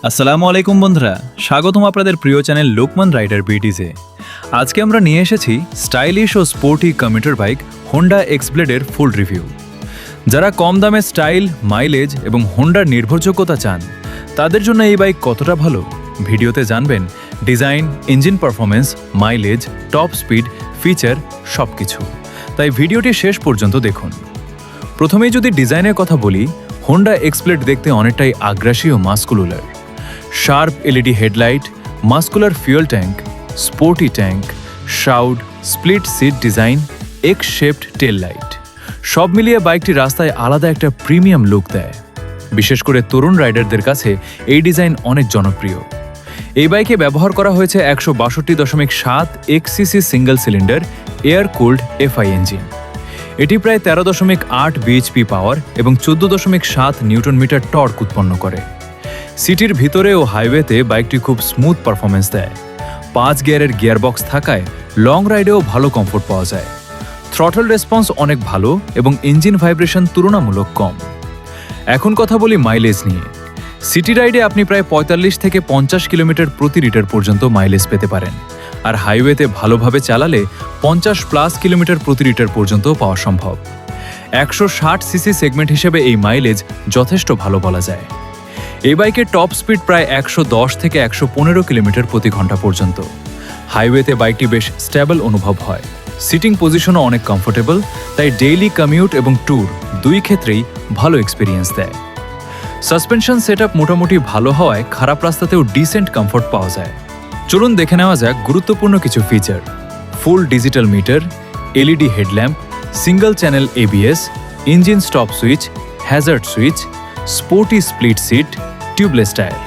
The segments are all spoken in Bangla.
আসসালামু আলাইকুম বন্ধুরা, স্বাগতম আপনাদের প্রিয় চ্যানেল লোকমান রাইডার বিটিজে। আজকে আমরা নিয়ে এসেছি স্টাইলিশ ও স্পোর্টি কমিউটার বাইক হোন্ডা এক্সব্লেডের ফুল রিভিউ। যারা কম দামে স্টাইল, মাইলেজ এবং হোন্ডার নির্ভরযোগ্যতা চান, তাদের জন্য এই বাইক কতটা ভালো ভিডিওতে জানবেন। Design, engine performance, mileage, top speed, feature সবকিছু, তাই ভিডিওটি শেষ পর্যন্ত দেখুন। প্রথমেই যদি ডিজাইনের কথা বলি, হোন্ডা এক্সব্লেড দেখতে অনেকটাই আগ্রাসী ও muscular. Sharp LED headlight, muscular fuel tank, sporty tank, shroud, split seat design, X shaped tail light, সব মিলিয়ে বাইকটি রাস্তায় আলাদা একটা প্রিমিয়াম লুক দেয়। বিশেষ করে তরুণ রাইডারদের কাছে এই ডিজাইন অনেক জনপ্রিয়। এই বাইকে ব্যবহার করা হয়েছে 162.7 এক্সসিসি single cylinder air cooled FI engine. এটি প্রায় 13.8 বিএইচপি পাওয়ার এবং 14.7 নিউটন মিটার টর্ক উৎপন্ন করে। সিটির ভিতরে ও হাইওয়েতে বাইকটি খুব স্মুথ পারফরমেন্স দেয়। 5 গিয়ারের গিয়ারবক্স থাকায় লং রাইডেও ভালো কমফোর্ট পাওয়া যায়। থ্রটল রেসপন্স অনেক ভালো এবং ইঞ্জিন ভাইব্রেশন তুলনামূলক কম। এখন কথা বলি মাইলেজ নিয়ে। সিটি রাইডে আপনি প্রায় 45 থেকে 50 কিলোমিটার প্রতি লিটার পর্যন্ত মাইলেজ পেতে পারেন, আর হাইওয়েতে ভালোভাবে চালালে 50+ কিলোমিটার প্রতি লিটার পর্যন্ত পাওয়া সম্ভব। 160 সিসি সেগমেন্ট হিসেবে এই মাইলেজ যথেষ্ট ভালো বলা যায়। এই বাইকের টপ স্পিড প্রায় 110 থেকে 115 কিলোমিটার প্রতি ঘন্টা পর্যন্ত। হাইওয়েতে বাইকটি বেশ স্টেবল অনুভব হয়। সিটিং পজিশনও অনেক কমফোর্টেবল, তাই ডেইলি কমিউট এবং ট্যুর দুই ক্ষেত্রেই ভালো এক্সপিরিয়েন্স দেয়। সাসপেনশন সেটআপ মোটামুটি ভালো হওয়ায় খারাপ রাস্তাতেও ডিসেন্ট কমফোর্ট পাওয়া যায়। চলুন দেখে নেওয়া যাক গুরুত্বপূর্ণ কিছু feature. Full digital meter, LED headlamp, single channel ABS, engine stop switch, hazard switch, sporty split seat, tubeless tyre.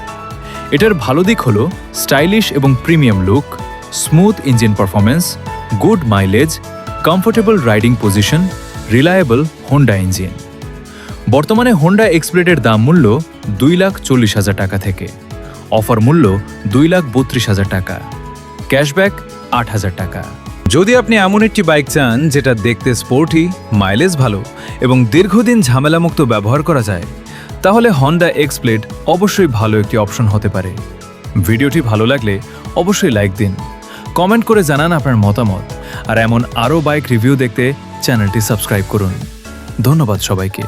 এটার ভালো দিক হলো স্টাইলিশ এবং premium look, smooth engine performance, good mileage, comfortable riding position, reliable Honda engine. বর্তমানে হোন্ডা এক্সব্লেডের দাম মূল্য 2,40,000 টাকা থেকে, অফার মূল্য 2,32,000 টাকা, ক্যাশব্যাক 8,000 টাকা। যদি আপনি এমন একটি বাইক চান যেটা দেখতে স্পোর্টি, মাইলেজ ভালো এবং দীর্ঘদিন ঝামেলামুক্ত ব্যবহার করা যায়, তাহলে হোন্ডা এক্সব্লেড অবশ্যই ভালো একটি অপশন হতে পারে। ভিডিওটি ভালো লাগলে অবশ্যই লাইক দিন, কমেন্ট করে জানান আপনার মতামত, আর এমন আরও বাইক রিভিউ দেখতে চ্যানেলটি সাবস্ক্রাইব করুন। ধন্যবাদ সবাইকে।